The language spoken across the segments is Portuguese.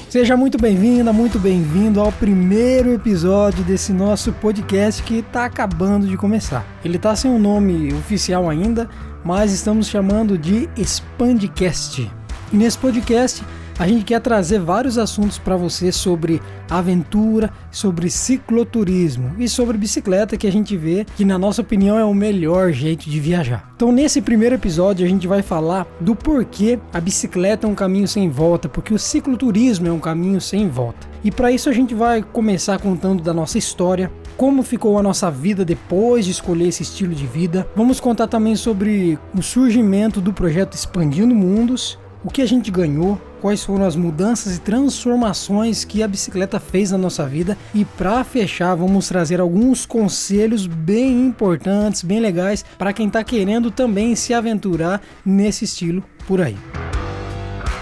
Seja muito bem-vinda, muito bem-vindo ao primeiro episódio desse nosso podcast que está acabando de começar. Ele está sem um nome oficial ainda, mas estamos chamando de Expandcast. E nesse podcast a gente quer trazer vários assuntos para você sobre aventura, sobre cicloturismo e sobre bicicleta, que a gente vê que, na nossa opinião, é o melhor jeito de viajar. Então, nesse primeiro episódio, a gente vai falar do porquê a bicicleta é um caminho sem volta, porque o cicloturismo é um caminho sem volta. E para isso a gente vai começar contando da nossa história, como ficou a nossa vida depois de escolher esse estilo de vida. Vamos contar também sobre o surgimento do projeto Expandindo Mundos, o que a gente ganhou, quais foram as mudanças e transformações que a bicicleta fez na nossa vida. E para fechar, vamos trazer alguns conselhos bem importantes, bem legais, para quem está querendo também se aventurar nesse estilo por aí.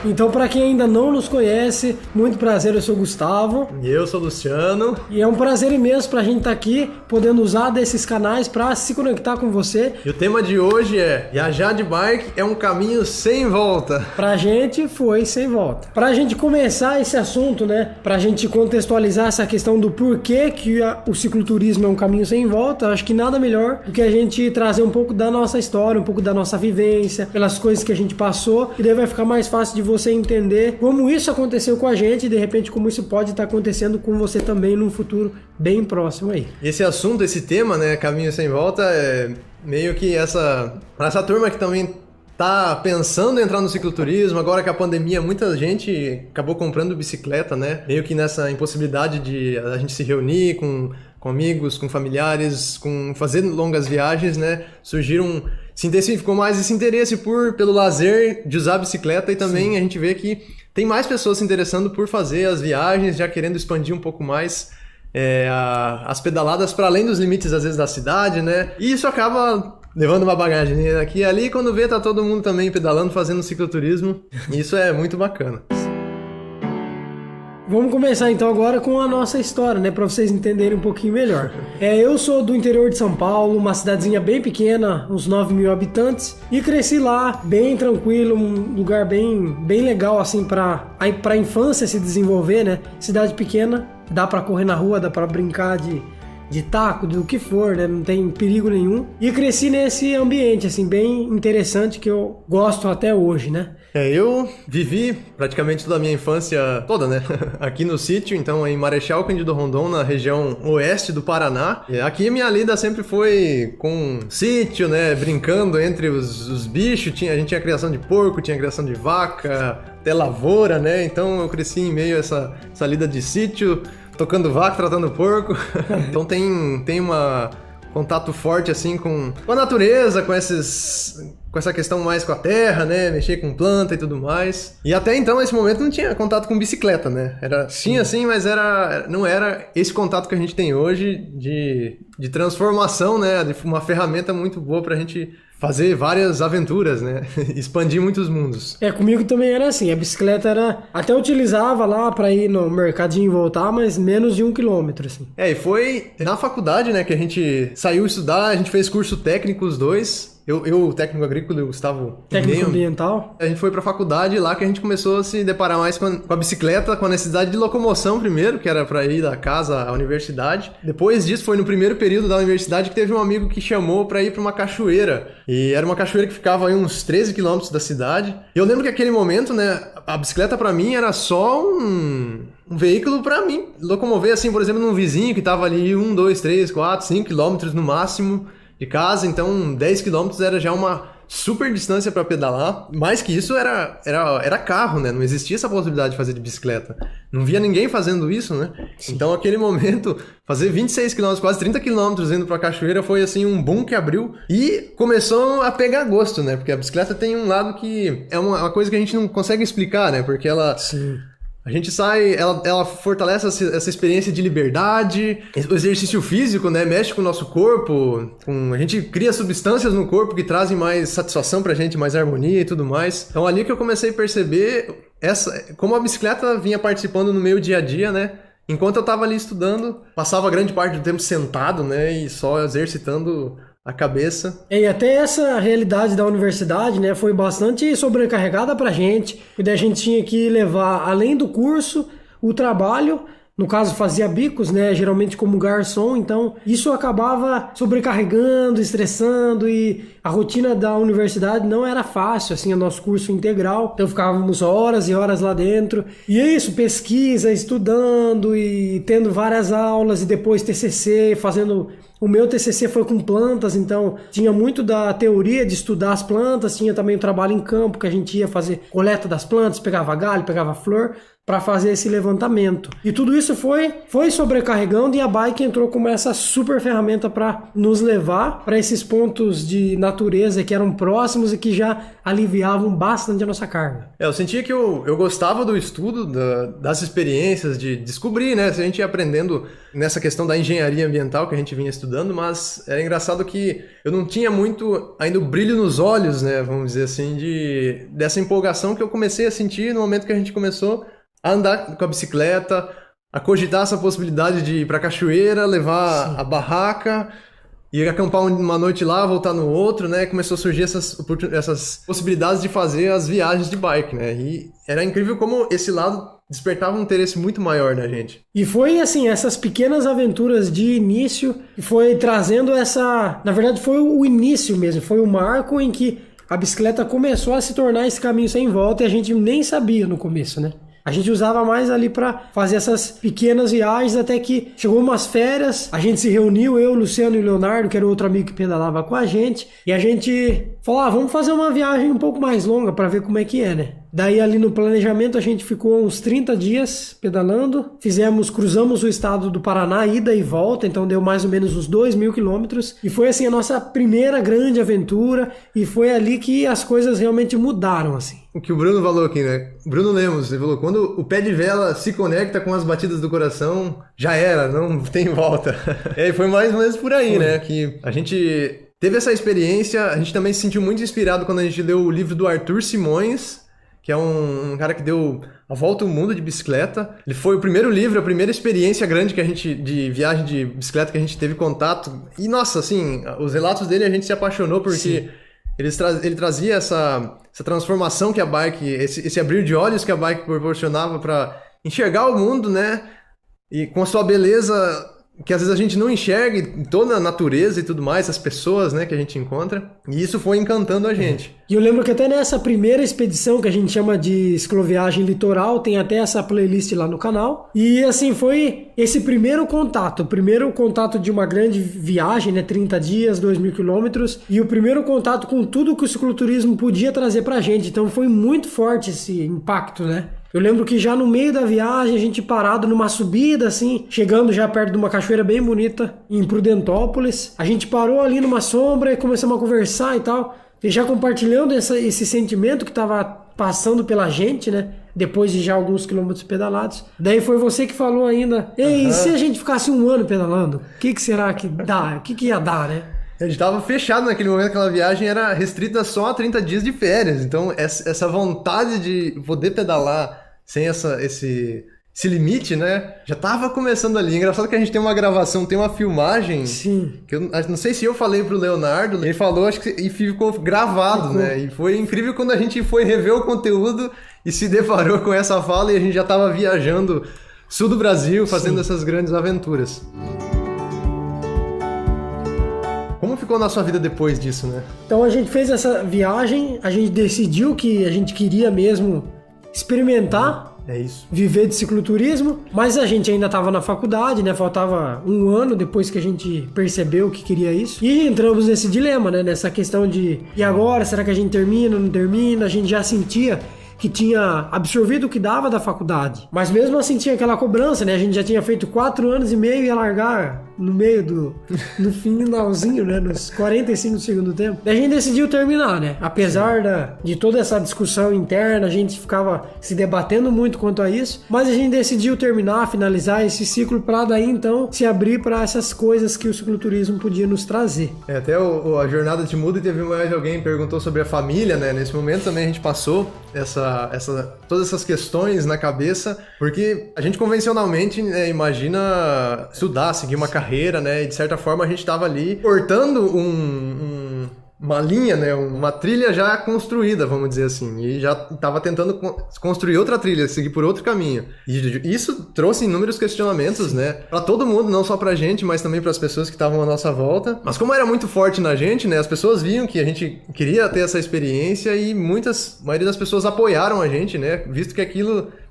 Então, para quem ainda não nos conhece, muito prazer, eu sou o Gustavo. E eu sou o Luciano. E é um prazer imenso para a gente estar aqui, podendo usar desses canais para se conectar com você. E o tema de hoje é: viajar de bike é um caminho sem volta. Pra gente foi sem volta. Pra gente começar esse assunto, né? Pra gente contextualizar essa questão do porquê que o cicloturismo é um caminho sem volta, acho que nada melhor do que a gente trazer um pouco da nossa história, um pouco da nossa vivência, pelas coisas que a gente passou, e daí vai ficar mais fácil de você entender como isso aconteceu com a gente e de repente como isso pode estar acontecendo com você também num futuro bem próximo aí. Esse assunto, esse tema, né, caminho sem volta, é meio que essa turma que também tá pensando em entrar no cicloturismo. Agora que a pandemia, muita gente acabou comprando bicicleta, né, meio que nessa impossibilidade de a gente se reunir com amigos, com familiares, com fazer longas viagens, né, se intensificou mais esse interesse pelo lazer de usar a bicicleta. E também Sim. A gente vê que tem mais pessoas se interessando por fazer as viagens, já querendo expandir um pouco mais as pedaladas para além dos limites, às vezes, da cidade, né? E isso acaba levando uma bagagem aqui e ali, quando vê, tá todo mundo também pedalando, fazendo cicloturismo. E isso é muito bacana. Vamos começar então agora com a nossa história, né, para vocês entenderem um pouquinho melhor. Eu sou do interior de São Paulo, uma cidadezinha bem pequena, uns 9.000 habitantes, e cresci lá, bem tranquilo, um lugar bem legal assim para a infância se desenvolver, né? Cidade pequena, dá para correr na rua, dá para brincar de taco, do que for, né? Não tem perigo nenhum. E cresci nesse ambiente, assim, bem interessante, que eu gosto até hoje, né? Eu vivi praticamente toda a minha infância toda, né? Aqui no sítio, então em Marechal Cândido Rondon, na região oeste do Paraná. E aqui minha lida sempre foi com sítio, né? Brincando entre os bichos. A gente tinha criação de porco, tinha criação de vaca, até lavoura, né? Então eu cresci em meio a essa lida de sítio, tocando vaca, tratando porco. Então tem uma contato forte assim com a natureza, com essa questão mais com a terra, né? Mexer com planta e tudo mais. E até então, nesse momento, não tinha contato com bicicleta, né? Tinha sim, mas não era esse contato que a gente tem hoje de transformação, né? De uma ferramenta muito boa pra gente fazer várias aventuras, né? Expandir muitos mundos. Comigo também era assim. A bicicleta até utilizava lá pra ir no mercadinho e voltar, mas menos de 1 quilômetro, assim. E foi na faculdade, né, que a gente saiu estudar, a gente fez curso técnico os dois. Eu técnico agrícola e o Gustavo técnico ambiental. A gente foi pra faculdade lá que a gente começou a se deparar mais com a bicicleta, com a necessidade de locomoção primeiro, que era pra ir da casa à universidade. Depois disso, foi no primeiro período da universidade que teve um amigo que chamou pra ir pra uma cachoeira. E era uma cachoeira que ficava aí uns 13 quilômetros da cidade. E eu lembro que naquele momento, né, a bicicleta pra mim era só um veículo pra mim locomover, assim, por exemplo, num vizinho que tava ali 1, 2, 3, 4, 5 quilômetros no máximo de casa. Então 10 quilômetros era já uma super distância para pedalar. Mais que isso era carro, né? Não existia essa possibilidade de fazer de bicicleta. Não via ninguém fazendo isso, né? Sim. Então aquele momento, fazer 26 quilômetros, quase 30 quilômetros indo pra cachoeira foi assim um boom que abriu e começou a pegar gosto, né? Porque a bicicleta tem um lado que é uma coisa que a gente não consegue explicar, né? Porque ela... Sim. A gente sai, ela fortalece essa experiência de liberdade, o exercício físico, né? Mexe com o nosso corpo, a gente cria substâncias no corpo que trazem mais satisfação pra gente, mais harmonia e tudo mais. Então ali que eu comecei a perceber como a bicicleta vinha participando no meu dia a dia, né? Enquanto eu tava ali estudando, passava grande parte do tempo sentado, né? E só exercitando a cabeça. E até essa realidade da universidade, né, foi bastante sobrecarregada pra gente, e daí a gente tinha que levar, além do curso, o trabalho. No caso, fazia bicos, né? Geralmente como garçom, então isso acabava sobrecarregando, estressando, e a rotina da universidade não era fácil, assim, o nosso curso integral. Então ficávamos horas e horas lá dentro. E é isso, pesquisa, estudando e tendo várias aulas, e depois TCC, fazendo... O meu TCC foi com plantas, então tinha muito da teoria de estudar as plantas, tinha também o trabalho em campo, que a gente ia fazer coleta das plantas, pegava galho, pegava flor, para fazer esse levantamento. E tudo isso foi sobrecarregando, e a bike entrou como essa super ferramenta para nos levar para esses pontos de natureza que eram próximos e que já aliviavam bastante a nossa carga. Eu sentia que eu gostava do estudo, das experiências, de descobrir, né? A gente ia aprendendo nessa questão da engenharia ambiental que a gente vinha estudando, mas era engraçado que eu não tinha muito ainda o brilho nos olhos, né? Vamos dizer assim, dessa empolgação que eu comecei a sentir no momento que a gente começou a andar com a bicicleta, a cogitar essa possibilidade de ir pra cachoeira, levar a barraca, ir acampar uma noite lá, voltar no outro, né? Começou a surgir essas possibilidades de fazer as viagens de bike, né? E era incrível como esse lado despertava um interesse muito maior na gente. E foi assim, essas pequenas aventuras de início, que foi trazendo essa... Na verdade foi o início mesmo, foi o marco em que a bicicleta começou a se tornar esse caminho sem volta, e a gente nem sabia no começo, né? A gente usava mais ali para fazer essas pequenas viagens, até que chegou umas férias, a gente se reuniu, eu, Luciano e Leonardo, que era outro amigo que pedalava com a gente, e a gente falou, vamos fazer uma viagem um pouco mais longa para ver como é que é, né? Daí ali no planejamento a gente ficou uns 30 dias pedalando, cruzamos o estado do Paraná, ida e volta, então deu mais ou menos uns 2.000 quilômetros, e foi assim a nossa primeira grande aventura, e foi ali que as coisas realmente mudaram, assim. O que o Bruno falou aqui, né? Bruno Lemos, ele falou, quando o pé de vela se conecta com as batidas do coração, já era, não tem volta. E foi mais ou menos por aí, né? Que a gente teve essa experiência, a gente também se sentiu muito inspirado quando a gente leu o livro do Arthur Simões, que é um cara que deu a volta ao mundo de bicicleta. Ele foi o primeiro livro, a primeira experiência grande de viagem de bicicleta que a gente teve contato. E, nossa, assim, os relatos dele a gente se apaixonou porque ele trazia essa transformação que a bike, esse abrir de olhos que a bike proporcionava para enxergar o mundo, né? E com a sua beleza... que às vezes a gente não enxerga em toda a natureza e tudo mais, as pessoas, né, que a gente encontra, e isso foi encantando a gente. E eu lembro que até nessa primeira expedição que a gente chama de cicloviagem litoral, tem até essa playlist lá no canal, e assim, foi esse o primeiro contato de uma grande viagem, né, 30 dias, 2.000 quilômetros, e o primeiro contato com tudo que o cicloturismo podia trazer pra gente, então foi muito forte esse impacto, né? Eu lembro que já no meio da viagem, a gente parado numa subida, assim, chegando já perto de uma cachoeira bem bonita, em Prudentópolis. A gente parou ali numa sombra e começamos a conversar e tal. E já compartilhando esse sentimento que estava passando pela gente, né? Depois de já alguns quilômetros pedalados. Daí foi você que falou ainda, e se a gente ficasse um ano pedalando? O que será que dá? O que ia dar, né? A gente estava fechado naquele momento, aquela viagem era restrita só a 30 dias de férias. Então, essa vontade de poder pedalar sem esse limite, né? Já tava começando ali. Engraçado que a gente tem uma gravação, tem uma filmagem. Sim. Que eu não sei se eu falei pro Leonardo, ele falou, acho que e ficou gravado, né? E foi incrível quando a gente foi rever o conteúdo e se deparou com essa fala e a gente já tava viajando sul do Brasil, fazendo essas grandes aventuras. Como ficou na sua vida depois disso, né? Então a gente fez essa viagem, a gente decidiu que a gente queria mesmo experimentar, viver de cicloturismo, mas a gente ainda estava na faculdade, né? Faltava um ano depois que a gente percebeu que queria isso. E entramos nesse dilema, né? Nessa questão de, e agora? Será que a gente termina, não termina? A gente já sentia que tinha absorvido o que dava da faculdade. Mas mesmo assim tinha aquela cobrança, né? A gente já tinha feito 4 anos e meio e ia largar no meio no finalzinho, né? Nos 45 do segundo tempo. Daí a gente decidiu terminar, né? Apesar de toda essa discussão interna, a gente ficava se debatendo muito quanto a isso, mas a gente decidiu terminar, finalizar esse ciclo para daí então se abrir para essas coisas que o cicloturismo podia nos trazer. Até a jornada de muda, teve mais alguém que perguntou sobre a família, né? Nesse momento também a gente passou essa todas essas questões na cabeça, porque a gente convencionalmente, né, imagina estudar, seguir uma carreira, né, e de certa forma a gente estava ali cortando uma linha, né, uma trilha já construída, vamos dizer assim, e já estava tentando construir outra trilha, seguir por outro caminho. E isso trouxe inúmeros questionamentos, né, para todo mundo, não só pra gente, mas também para as pessoas que estavam à nossa volta. Mas como era muito forte na gente, né, as pessoas viam que a gente queria ter essa experiência e a maioria das pessoas apoiaram a gente, né,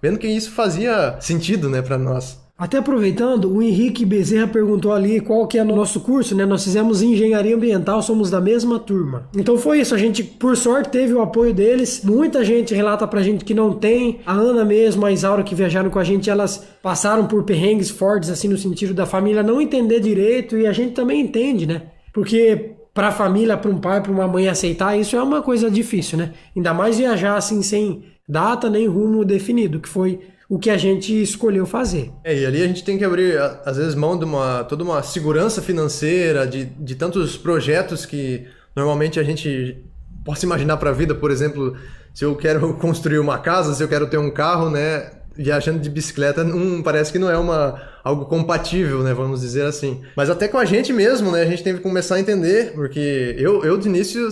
vendo que isso fazia sentido, né, para nós. Até aproveitando, o Henrique Bezerra perguntou ali qual que é o nosso curso, né? Nós fizemos engenharia ambiental, somos da mesma turma. Então foi isso, a gente, por sorte, teve o apoio deles. Muita gente relata pra gente que não tem. A Ana mesmo, a Isaura que viajaram com a gente, elas passaram por perrengues fortes, assim, no sentido da família não entender direito, e a gente também entende, né? Porque pra família, pra um pai, pra uma mãe aceitar, isso é uma coisa difícil, né? Ainda mais viajar assim, sem data nem rumo definido, que foi o que a gente escolheu fazer. E ali a gente tem que abrir, às vezes, mão de toda uma segurança financeira, de tantos projetos que normalmente a gente possa imaginar para a vida. Por exemplo, se eu quero construir uma casa, se eu quero ter um carro, né, viajando de bicicleta, parece que não é algo compatível, né, vamos dizer assim. Mas até com a gente mesmo, né, a gente teve que começar a entender, porque eu de início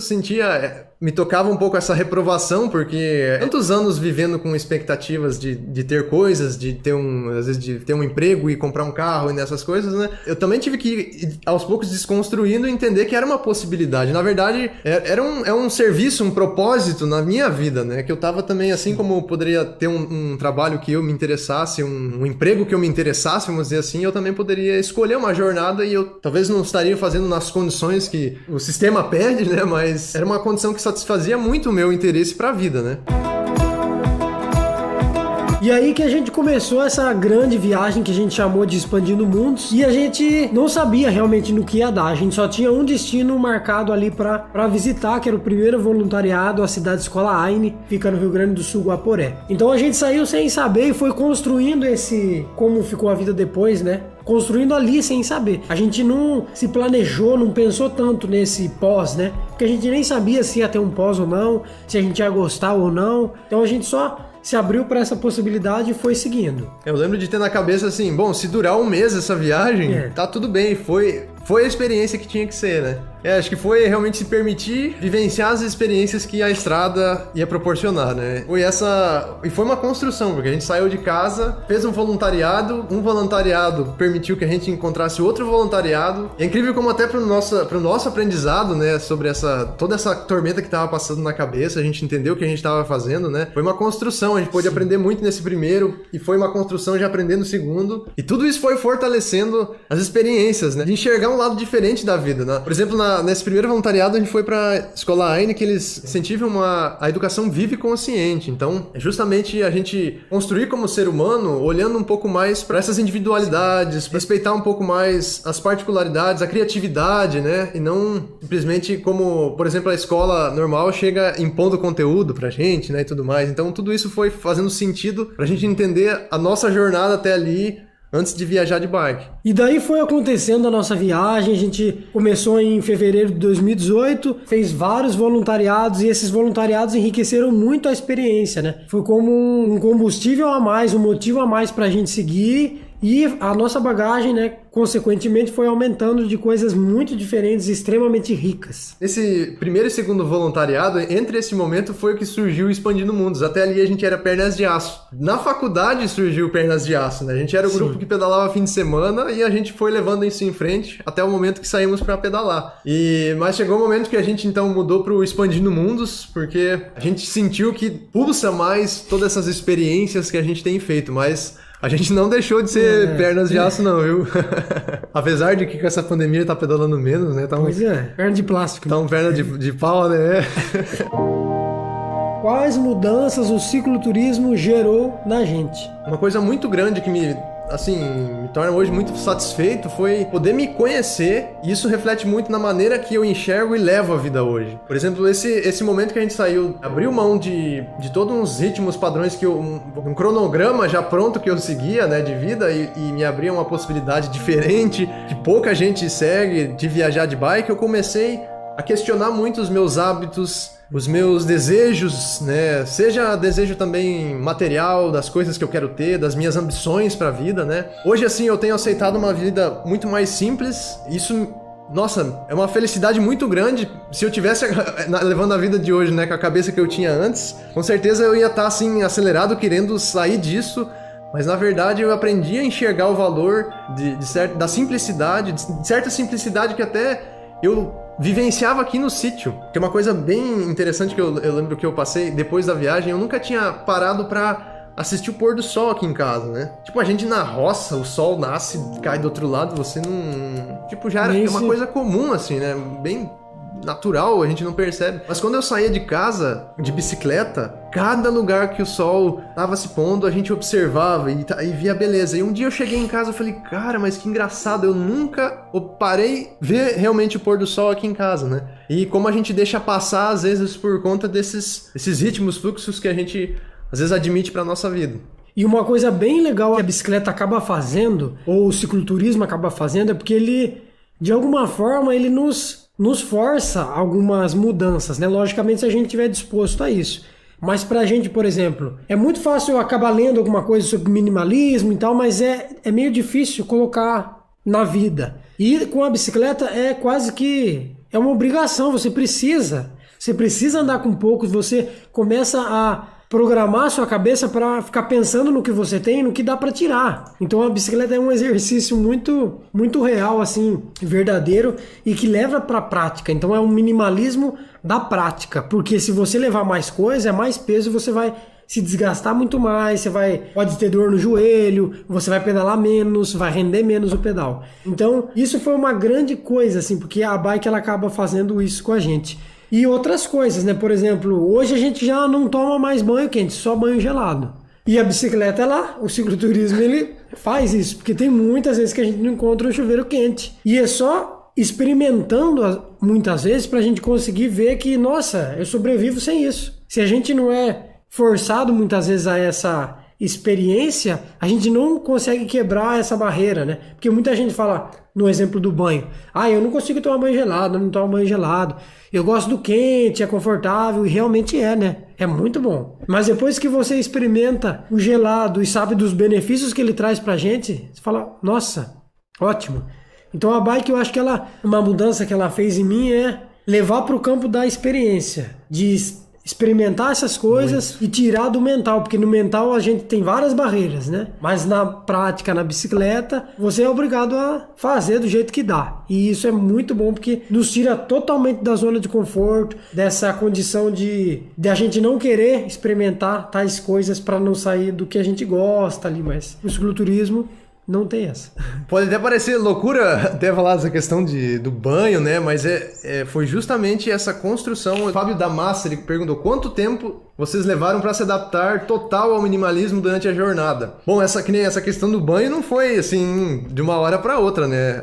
me tocava um pouco essa reprovação, porque tantos anos vivendo com expectativas de ter coisas, às vezes de ter um emprego e comprar um carro e nessas coisas, né? Eu também tive que ir aos poucos desconstruindo e entender que era uma possibilidade. Na verdade, é um serviço, um propósito na minha vida, né? Que eu tava também, assim como poderia ter um trabalho que eu me interessasse, um emprego que eu me interessasse, vamos dizer assim, eu também poderia escolher uma jornada e eu talvez não estaria fazendo nas condições que o sistema pede, né? Mas era uma condição que satisfazia muito o meu interesse para a vida, né? E aí que a gente começou essa grande viagem que a gente chamou de Expandindo Mundos, e a gente não sabia realmente no que ia dar, a gente só tinha um destino marcado ali para visitar, que era o primeiro voluntariado, a cidade Escola Aine, fica no Rio Grande do Sul, Guaporé. Então a gente saiu sem saber e foi construindo como ficou a vida depois, né? Construindo ali sem saber. A gente não se planejou, não pensou tanto nesse pós, né? Porque a gente nem sabia se ia ter um pós ou não, se a gente ia gostar ou não. Então a gente só se abriu para essa possibilidade e foi seguindo. Eu lembro de ter na cabeça assim, bom, se durar um mês essa viagem, tá tudo bem, foi a experiência que tinha que ser, né? Acho que foi realmente se permitir vivenciar as experiências que a estrada ia proporcionar, né? E foi uma construção, porque a gente saiu de casa, fez um voluntariado permitiu que a gente encontrasse outro voluntariado. É incrível como até pro nosso aprendizado, né, sobre toda essa tormenta que tava passando na cabeça, a gente entendeu o que a gente tava fazendo, né? Foi uma construção, a gente pôde aprender muito nesse primeiro, e foi uma construção de aprender no segundo, e tudo isso foi fortalecendo as experiências, né? De enxergar um lado diferente da vida, né? Por exemplo, nesse primeiro voluntariado a gente foi pra Escola Aine, que eles incentivam a educação viva e consciente. Então, é justamente a gente construir como ser humano, olhando um pouco mais para essas individualidades, respeitar um pouco mais as particularidades, a criatividade, né? E não simplesmente como, por exemplo, a escola normal chega impondo conteúdo pra gente, né? E tudo mais. Então, tudo isso foi fazendo sentido pra gente entender a nossa jornada até ali, antes de viajar de bike. E daí foi acontecendo a nossa viagem, a gente começou em fevereiro de 2018, fez vários voluntariados e esses voluntariados enriqueceram muito a experiência, né? Foi como um combustível a mais, um motivo a mais pra gente seguir. E a nossa bagagem, né, consequentemente foi aumentando de coisas muito diferentes e extremamente ricas. Esse primeiro e segundo voluntariado, entre esse momento foi o que surgiu o Expandindo Mundos. Até ali a gente era Pernas de Aço. Na faculdade surgiu Pernas de Aço, né? A gente era o grupo que pedalava fim de semana e a gente foi levando isso em frente até o momento que saímos para pedalar. Mas chegou o momento que a gente então mudou para o Expandindo Mundos, porque a gente sentiu que pulsa mais todas essas experiências que a gente tem feito, mas a gente não deixou de ser Pernas de Aço, não, viu? Apesar de que com essa pandemia tá pedalando menos, né? Pois perna de plástico. Tá perna de pau, né? Quais mudanças o cicloturismo gerou na gente? Uma coisa muito grande que me torna hoje muito satisfeito foi poder me conhecer, e isso reflete muito na maneira que eu enxergo e levo a vida hoje. Por exemplo, esse momento que a gente saiu, abriu mão de todos uns ritmos padrões um cronograma já pronto que eu seguia, né, de vida, e me abria uma possibilidade diferente, que pouca gente segue, de viajar de bike. Eu comecei a questionar muito os meus hábitos os meus desejos, né? Seja desejo também material, das coisas que eu quero ter, das minhas ambições pra vida, né? Hoje, assim, eu tenho aceitado uma vida muito mais simples. Isso, nossa, é uma felicidade muito grande. Se eu tivesse levando a vida de hoje, né, com a cabeça que eu tinha antes, com certeza eu ia estar, assim, acelerado, querendo sair disso. Mas, na verdade, eu aprendi a enxergar o valor da simplicidade, de certa simplicidade que até eu vivenciava aqui no sítio, que é uma coisa bem interessante que eu lembro que eu passei depois da viagem. Eu nunca tinha parado pra assistir o pôr do sol aqui em casa, né? Tipo, a gente na roça, o sol nasce, cai do outro lado, você não... Tipo, já era uma coisa comum, assim, né? Bem natural, a gente não percebe. Mas quando eu saía de casa, de bicicleta, cada lugar que o sol tava se pondo, a gente observava e via a beleza. E um dia eu cheguei em casa e falei, cara, mas que engraçado, eu nunca parei ver realmente o pôr do sol aqui em casa, né? E como a gente deixa passar, às vezes, por conta desses ritmos, fluxos que a gente, às vezes, admite pra nossa vida. E uma coisa bem legal que a bicicleta acaba fazendo, ou o cicloturismo acaba fazendo, é porque ele, de alguma forma, ele nos força algumas mudanças, né? Logicamente, se a gente estiver disposto a isso. Mas pra gente, por exemplo, é muito fácil eu acabar lendo alguma coisa sobre minimalismo e tal, mas é meio difícil colocar na vida. E com a bicicleta é quase que... é uma obrigação, você precisa andar com poucos, você começa a programar a sua cabeça para ficar pensando no que você tem e no que dá para tirar. Então a bicicleta é um exercício muito, muito real, assim, verdadeiro e que leva para a prática. Então é um minimalismo da prática, porque se você levar mais coisa, é mais peso, você vai se desgastar muito mais, pode ter dor no joelho, você vai pedalar menos, vai render menos o pedal. Então isso foi uma grande coisa, assim, porque a bike ela acaba fazendo isso com a gente. E outras coisas, né? Por exemplo, hoje a gente já não toma mais banho quente, só banho gelado. E a bicicleta, o cicloturismo, ele faz isso, porque tem muitas vezes que a gente não encontra um chuveiro quente. E é só experimentando muitas vezes pra gente conseguir ver que, nossa, eu sobrevivo sem isso. Se a gente não é forçado muitas vezes a essa experiência, a gente não consegue quebrar essa barreira, né? Porque muita gente fala, no exemplo do banho, eu não consigo tomar banho gelado, eu não tomo banho gelado, eu gosto do quente, é confortável, e realmente é, né? É muito bom. Mas depois que você experimenta o gelado e sabe dos benefícios que ele traz pra gente, você fala, nossa, ótimo. Então a bike, eu acho que uma mudança que ela fez em mim é levar pro campo da experiência, de experimentar essas coisas e tirar do mental, porque no mental a gente tem várias barreiras, né? Mas na prática, na bicicleta, você é obrigado a fazer do jeito que dá. E isso é muito bom, porque nos tira totalmente da zona de conforto, dessa condição de a gente não querer experimentar tais coisas para não sair do que a gente gosta ali, mas o cicloturismo não tem essa. Pode até parecer loucura até falar dessa questão do banho, né? Mas foi justamente essa construção. O Fábio Damassi, ele perguntou quanto tempo vocês levaram para se adaptar total ao minimalismo durante a jornada. Bom, que nem essa questão do banho não foi assim de uma hora para outra, né?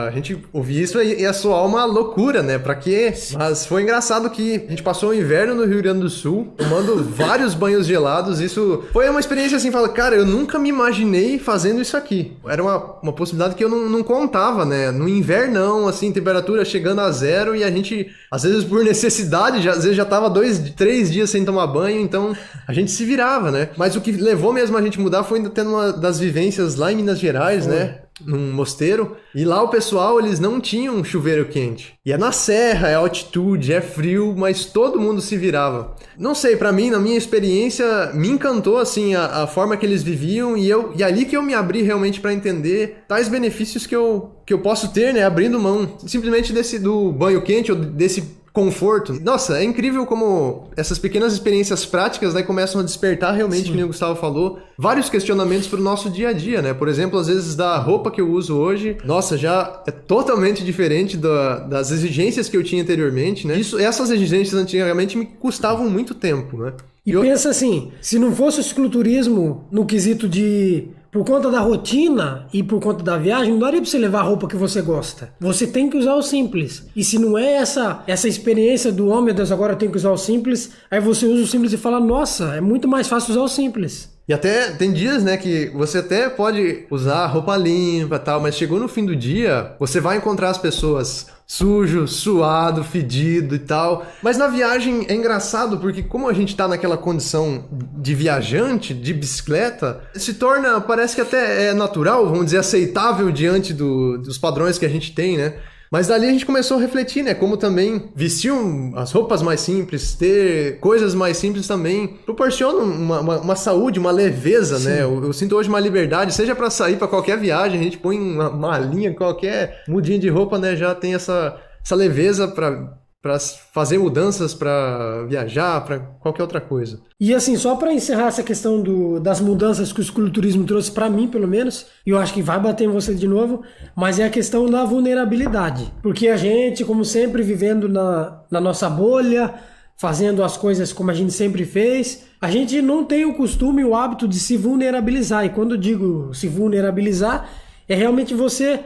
A gente ouvir isso e ia soar uma loucura, né? Pra quê? Mas foi engraçado que a gente passou o inverno no Rio Grande do Sul, tomando vários banhos gelados. Isso foi uma experiência assim, cara, eu nunca me imaginei fazendo isso aqui. Era uma possibilidade que eu não contava, né? No invernão, assim, temperatura chegando a zero e a gente, às vezes por necessidade, às vezes já tava 2, 3 dias sem tomar banho, então a gente se virava, né? Mas o que levou mesmo a gente mudar foi tendo uma das vivências lá em Minas Gerais, né? Num mosteiro, e lá o pessoal, eles não tinham chuveiro quente. E é na serra, é altitude, é frio, mas todo mundo se virava. Não sei, pra mim, na minha experiência, me encantou, assim, a forma que eles viviam, e ali que eu me abri realmente pra entender tais benefícios que eu posso ter, né, abrindo mão, simplesmente do banho quente, ou desse conforto. Nossa, é incrível como essas pequenas experiências práticas, né, começam a despertar realmente, como o Gustavo falou, vários questionamentos pro nosso dia a dia, né? Por exemplo, às vezes da roupa que eu uso hoje, nossa, já é totalmente diferente das exigências que eu tinha anteriormente, né? Essas exigências antigamente me custavam muito tempo, né? E pensa assim, se não fosse o cicloturismo no quesito de... por conta da rotina e por conta da viagem, não daria pra você levar a roupa que você gosta. Você tem que usar o simples. E se não é essa experiência do meu Deus, agora eu tenho que usar o simples, aí você usa o simples e fala, nossa, é muito mais fácil usar o simples. E até tem dias, né, que você até pode usar roupa limpa e tal, mas chegou no fim do dia, você vai encontrar as pessoas sujo, suado, fedido e tal. Mas na viagem é engraçado porque como a gente tá naquela condição de viajante, de bicicleta, se torna, parece que até é natural, vamos dizer, aceitável diante dos padrões que a gente tem, né? Mas dali a gente começou a refletir, né? Como também vestir as roupas mais simples, ter coisas mais simples também proporciona uma saúde, uma leveza, sim, né? Eu sinto hoje uma liberdade, seja para sair para qualquer viagem, a gente põe uma malinha, qualquer mudinha de roupa, né? Já tem essa leveza para fazer mudanças, para viajar, para qualquer outra coisa. E assim, só para encerrar essa questão das mudanças que o cicloturismo trouxe para mim, pelo menos, e eu acho que vai bater em você de novo, mas é a questão da vulnerabilidade. Porque a gente, como sempre, vivendo na nossa bolha, fazendo as coisas como a gente sempre fez, a gente não tem o costume, o hábito de se vulnerabilizar. E quando eu digo se vulnerabilizar, é realmente você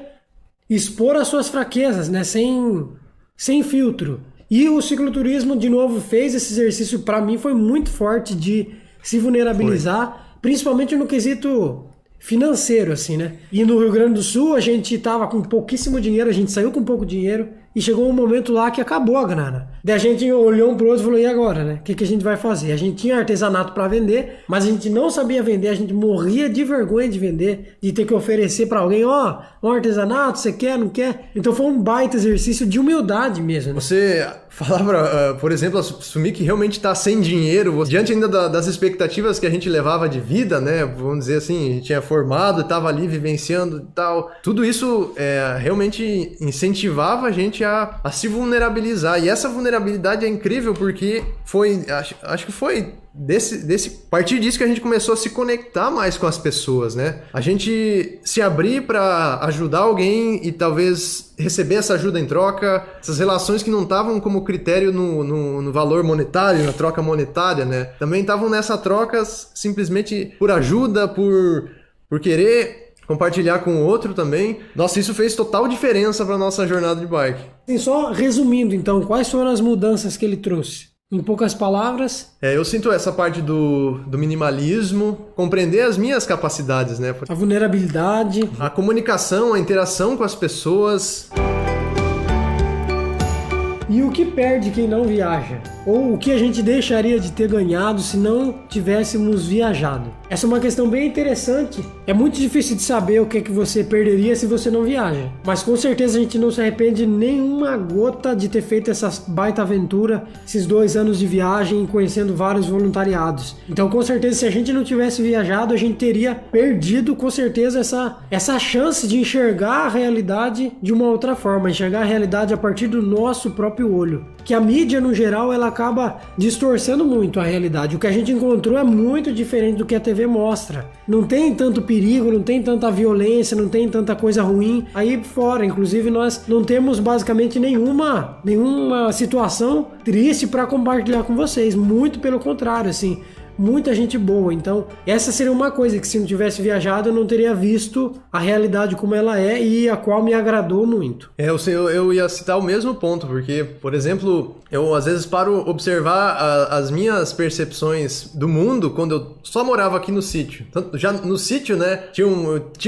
expor as suas fraquezas, né? Sem filtro. E o cicloturismo, de novo, fez esse exercício, para mim, foi muito forte de se vulnerabilizar, principalmente no quesito financeiro, assim, né? E no Rio Grande do Sul, a gente tava com pouquíssimo dinheiro, a gente saiu com pouco dinheiro, e chegou um momento lá que acabou a grana. Daí a gente olhou um pro outro e falou, e agora, né? O que a gente vai fazer? A gente tinha artesanato para vender, mas a gente não sabia vender, a gente morria de vergonha de vender, de ter que oferecer para alguém, ó, um artesanato, você quer, não quer? Então foi um baita exercício de humildade mesmo, né? Você falar, por exemplo, assumir que realmente está sem dinheiro, diante ainda das expectativas que a gente levava de vida, né? Vamos dizer assim, a gente tinha formado, estava ali vivenciando e tal. Tudo isso realmente incentivava a gente a se vulnerabilizar. E essa vulnerabilidade é incrível porque acho que foi a partir disso que a gente começou a se conectar mais com as pessoas, né? A gente se abrir para ajudar alguém e talvez receber essa ajuda em troca, essas relações que não estavam como critério no valor monetário, na troca monetária, né? Também estavam nessa troca simplesmente por ajuda, por querer compartilhar com o outro também. Nossa, isso fez total diferença para nossa jornada de bike. E só resumindo, então, quais foram as mudanças que ele trouxe? Em poucas palavras... eu sinto essa parte do minimalismo, compreender as minhas capacidades, né? A vulnerabilidade... A comunicação, a interação com as pessoas... E o que perde quem não viaja? Ou o que a gente deixaria de ter ganhado se não tivéssemos viajado? Essa é uma questão bem interessante. É muito difícil de saber o que é que você perderia se você não viaja. Mas com certeza a gente não se arrepende nenhuma gota de ter feito essa baita aventura, esses 2 anos de viagem, conhecendo vários voluntariados. Então com certeza se a gente não tivesse viajado, a gente teria perdido com certeza essa chance de enxergar a realidade de uma outra forma, enxergar a realidade a partir do nosso próprio olho. Que a mídia no geral ela acaba distorcendo muito a realidade. O que a gente encontrou é muito diferente do que a TV mostra. Não tem tanto perigo, não tem tanta violência, não tem tanta coisa ruim aí fora. Inclusive nós não temos basicamente nenhuma situação triste para compartilhar com vocês. Muito pelo contrário, assim. Muita gente boa, então essa seria uma coisa que se não tivesse viajado eu não teria visto a realidade como ela é e a qual me agradou muito. Eu ia citar o mesmo ponto, porque, por exemplo, eu às vezes paro observar as minhas percepções do mundo quando eu só morava aqui no sítio. Já no sítio, né, tinha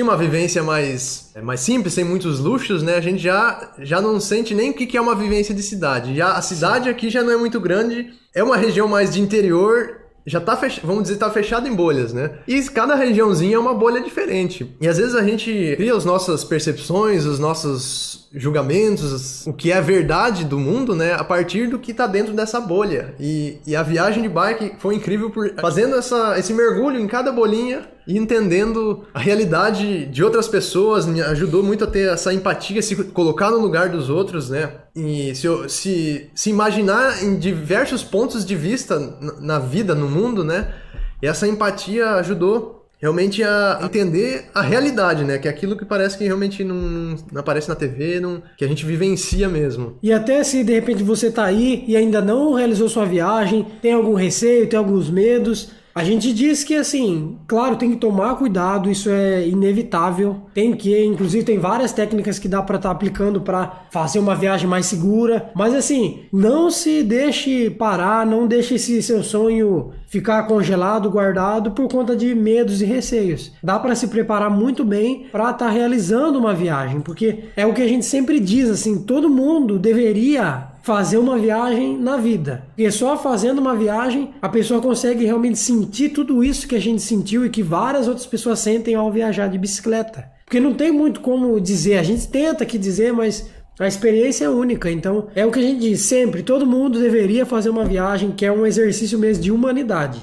uma vivência mais simples, sem muitos luxos, né, a gente já não sente nem o que é uma vivência de cidade. Já a cidade aqui já não é muito grande, é uma região mais de interior, já tá vamos dizer, tá fechado em bolhas, né? E cada regiãozinha é uma bolha diferente. E às vezes a gente cria as nossas percepções, os nossos julgamentos, o que é a verdade do mundo, né? A partir do que tá dentro dessa bolha. E a viagem de bike foi incrível fazendo esse mergulho em cada bolinha e entendendo a realidade de outras pessoas, me ajudou muito a ter essa empatia, se colocar no lugar dos outros, né? E se imaginar em diversos pontos de vista na vida, no mundo, né? E essa empatia ajudou realmente a entender a realidade, né? Que é aquilo que parece que realmente não aparece na TV, que a gente vivencia mesmo. E até se de repente você tá aí e ainda não realizou sua viagem, tem algum receio, tem alguns medos... A gente diz que, assim, claro, tem que tomar cuidado, isso é inevitável. Inclusive, tem várias técnicas que dá para estar aplicando para fazer uma viagem mais segura. Mas, assim, não se deixe parar, não deixe esse seu sonho ficar congelado, guardado por conta de medos e receios. Dá para se preparar muito bem para estar realizando uma viagem, porque é o que a gente sempre diz, assim, todo mundo deveria fazer uma viagem na vida. Porque só fazendo uma viagem a pessoa consegue realmente sentir tudo isso que a gente sentiu e que várias outras pessoas sentem ao viajar de bicicleta. Porque não tem muito como dizer, a gente tenta aqui dizer, mas a experiência é única. Então é o que a gente diz sempre, todo mundo deveria fazer uma viagem, que é um exercício mesmo de humanidade.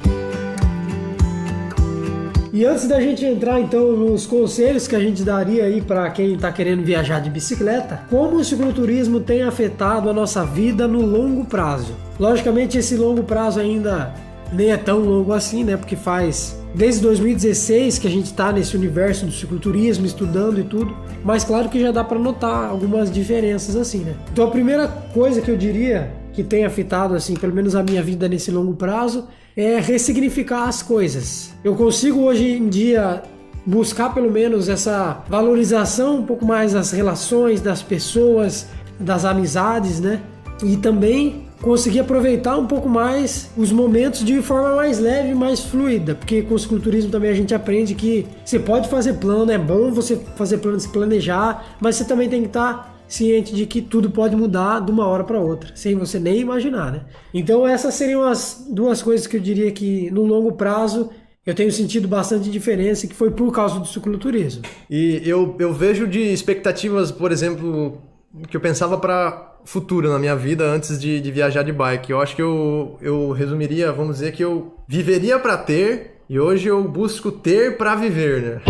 E antes da gente entrar então nos conselhos que a gente daria aí para quem está querendo viajar de bicicleta, como o cicloturismo tem afetado a nossa vida no longo prazo. Logicamente esse longo prazo ainda nem é tão longo assim, né? Porque faz desde 2016 que a gente está nesse universo do cicloturismo, estudando e tudo, mas claro que já dá para notar algumas diferenças assim, né? Então a primeira coisa que eu diria que tem afetado assim, pelo menos a minha vida nesse longo prazo, é ressignificar as coisas. Eu consigo hoje em dia buscar pelo menos essa valorização um pouco mais das relações, das pessoas, das amizades, né? E também conseguir aproveitar um pouco mais os momentos de forma mais leve, mais fluida, porque com o cicloturismo também a gente aprende que você pode fazer plano, é bom você fazer plano, se planejar, mas você também tem que estar ciente de que tudo pode mudar de uma hora para outra, sem você nem imaginar, né? Então essas seriam as duas coisas que eu diria que no longo prazo eu tenho sentido bastante diferença, que foi por causa do cicloturismo. E eu vejo de expectativas, por exemplo, que eu pensava para futuro na minha vida antes de viajar de bike. Eu acho que eu resumiria, vamos dizer que eu viveria para ter e hoje eu busco ter para viver, né?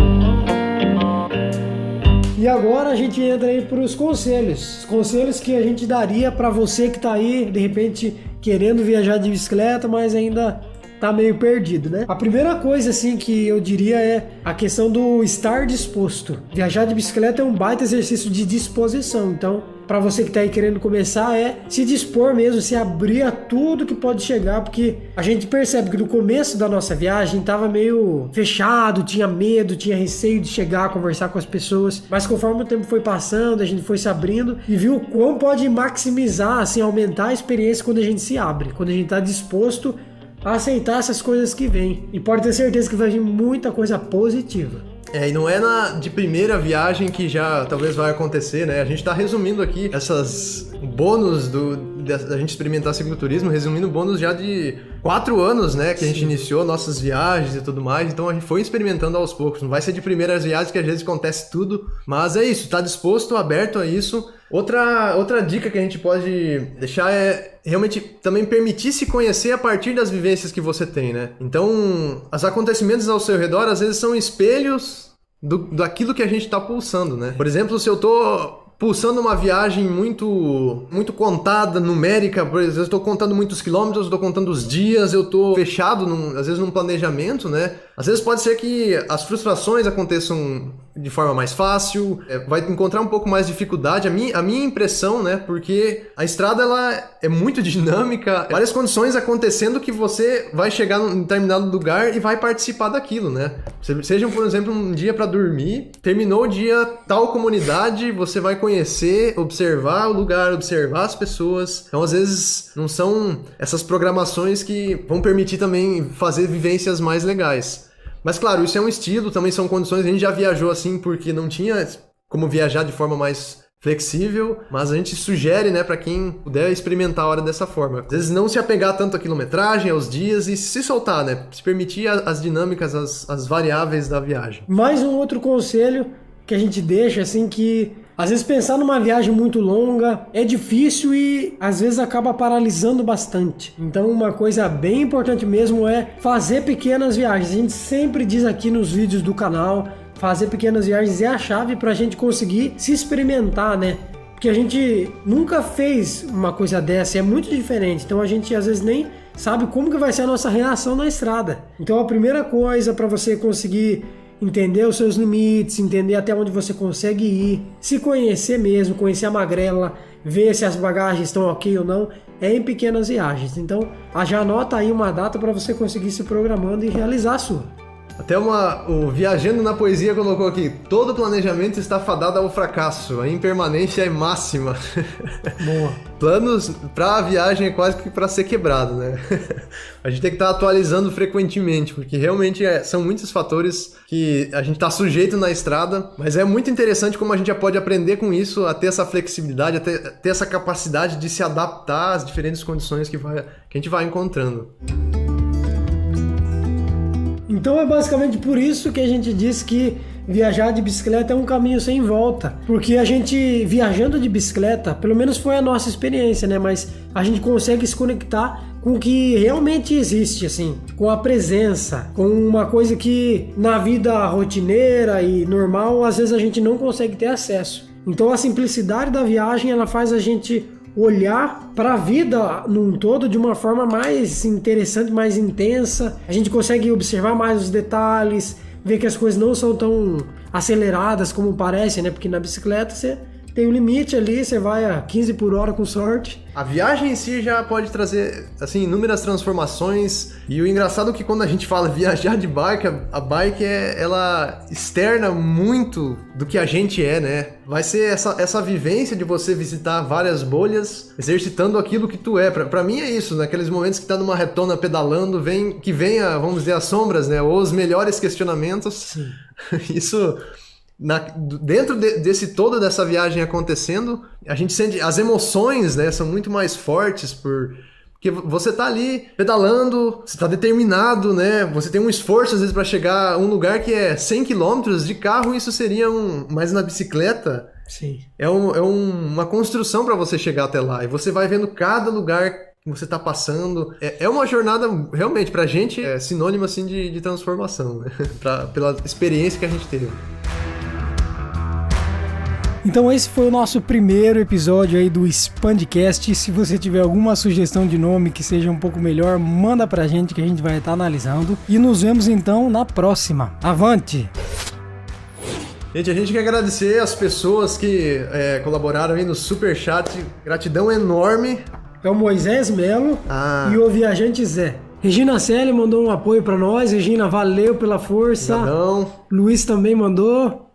E agora a gente entra aí para os conselhos. Os conselhos que a gente daria para você que está aí, de repente, querendo viajar de bicicleta, mas ainda tá meio perdido, né? A primeira coisa, assim, que eu diria é a questão do estar disposto. Viajar de bicicleta é um baita exercício de disposição. Então, para você que tá aí querendo começar, é se dispor mesmo, se abrir a tudo que pode chegar, porque a gente percebe que no começo da nossa viagem tava meio fechado, tinha medo, tinha receio de chegar, conversar com as pessoas, mas conforme o tempo foi passando, a gente foi se abrindo e viu como pode maximizar, assim, aumentar a experiência quando a gente se abre, quando a gente tá disposto a aceitar essas coisas que vêm. E pode ter certeza que vai vir muita coisa positiva. E não é de primeira viagem que já talvez vai acontecer, né? A gente tá resumindo aqui essas bônus da gente experimentar cicloturismo, resumindo bônus já de 4 anos, né? Que a gente iniciou nossas viagens e tudo mais, então a gente foi experimentando aos poucos. Não vai ser de primeiras viagens que às vezes acontece tudo, mas é isso, tá disposto, aberto a isso. Outra dica que a gente pode deixar é realmente também permitir se conhecer a partir das vivências que você tem, né? Então, os acontecimentos ao seu redor às vezes são espelhos daquilo que a gente tá pulsando, né? Por exemplo, se eu tô pulsando uma viagem muito contada, numérica, por exemplo, eu estou contando muitos quilômetros, eu estou contando os dias, eu estou fechado, às vezes, num planejamento, né? Às vezes pode ser que as frustrações aconteçam de forma mais fácil, vai encontrar um pouco mais de dificuldade, a minha impressão, né? Porque a estrada, ela é muito dinâmica, várias condições acontecendo que você vai chegar em determinado lugar e vai participar daquilo, né? Seja, por exemplo, um dia para dormir, terminou o dia, tal comunidade, você vai conhecer, observar o lugar, observar as pessoas. Então, às vezes, não são essas programações que vão permitir também fazer vivências mais legais. Mas, claro, isso é um estilo, também são condições. A gente já viajou assim porque não tinha como viajar de forma mais flexível, mas a gente sugere, né, para quem puder experimentar a hora dessa forma. Às vezes não se apegar tanto à quilometragem, aos dias e se soltar, né? Se permitir as dinâmicas, as variáveis da viagem. Mais um outro conselho que a gente deixa, assim, que às vezes pensar numa viagem muito longa é difícil e às vezes acaba paralisando bastante. Então uma coisa bem importante mesmo é fazer pequenas viagens. A gente sempre diz aqui nos vídeos do canal, fazer pequenas viagens é a chave para a gente conseguir se experimentar, né? Porque a gente nunca fez uma coisa dessa, é muito diferente. Então a gente às vezes nem sabe como que vai ser a nossa reação na estrada. Então a primeira coisa para você conseguir entender os seus limites, entender até onde você consegue ir, se conhecer mesmo, conhecer a magrela, ver se as bagagens estão ok ou não, é em pequenas viagens. Então, já anota aí uma data para você conseguir se programando e realizar a sua. Até o Viajando na Poesia colocou aqui: todo planejamento está fadado ao fracasso, a impermanência é máxima. Boa. Planos para a viagem é quase que para ser quebrado, né? A gente tem que estar atualizando frequentemente, porque realmente são muitos fatores que a gente está sujeito na estrada, mas é muito interessante como a gente já pode aprender com isso, a ter essa flexibilidade, a ter essa capacidade de se adaptar às diferentes condições que a gente vai encontrando. Então é basicamente por isso que a gente diz que viajar de bicicleta é um caminho sem volta. Porque a gente, viajando de bicicleta, pelo menos foi a nossa experiência, né? Mas a gente consegue se conectar com o que realmente existe, assim. Com a presença, com uma coisa que na vida rotineira e normal, às vezes a gente não consegue ter acesso. Então a simplicidade da viagem, ela faz a gente olhar para a vida num todo de uma forma mais interessante, mais intensa. A gente consegue observar mais os detalhes, ver que as coisas não são tão aceleradas como parece, né? Porque na bicicleta você tem um limite ali, você vai a 15 por hora com sorte. A viagem em si já pode trazer, assim, inúmeras transformações. E o engraçado é que quando a gente fala viajar de bike, a bike ela externa muito do que a gente é, né? Vai ser essa vivência de você visitar várias bolhas, exercitando aquilo que tu é. Pra mim é isso, naqueles momentos que tá numa retona pedalando, que venha, vamos dizer, as sombras, né? Ou os melhores questionamentos. Sim. Isso... dentro dessa viagem acontecendo, a gente sente as emoções, né, são muito mais fortes porque você tá ali pedalando, você tá determinado, né, você tem um esforço às vezes para chegar a um lugar que é 100 km de carro, isso seria mas na bicicleta Sim. é uma construção para você chegar até lá, e você vai vendo cada lugar que você tá passando. É uma jornada, realmente, pra gente é sinônimo assim de transformação, né? Pela experiência que a gente teve. Então esse foi o nosso primeiro episódio aí do Expandcast. Se você tiver alguma sugestão de nome que seja um pouco melhor, manda pra gente que a gente vai estar analisando. E nos vemos então na próxima. Avante! Gente, a gente quer agradecer as pessoas que colaboraram aí no Superchat. Gratidão enorme. É o Moisés Melo e o Viajante Zé. Regina Celi mandou um apoio pra nós. Regina, valeu pela força. Obrigadão. Luiz também mandou.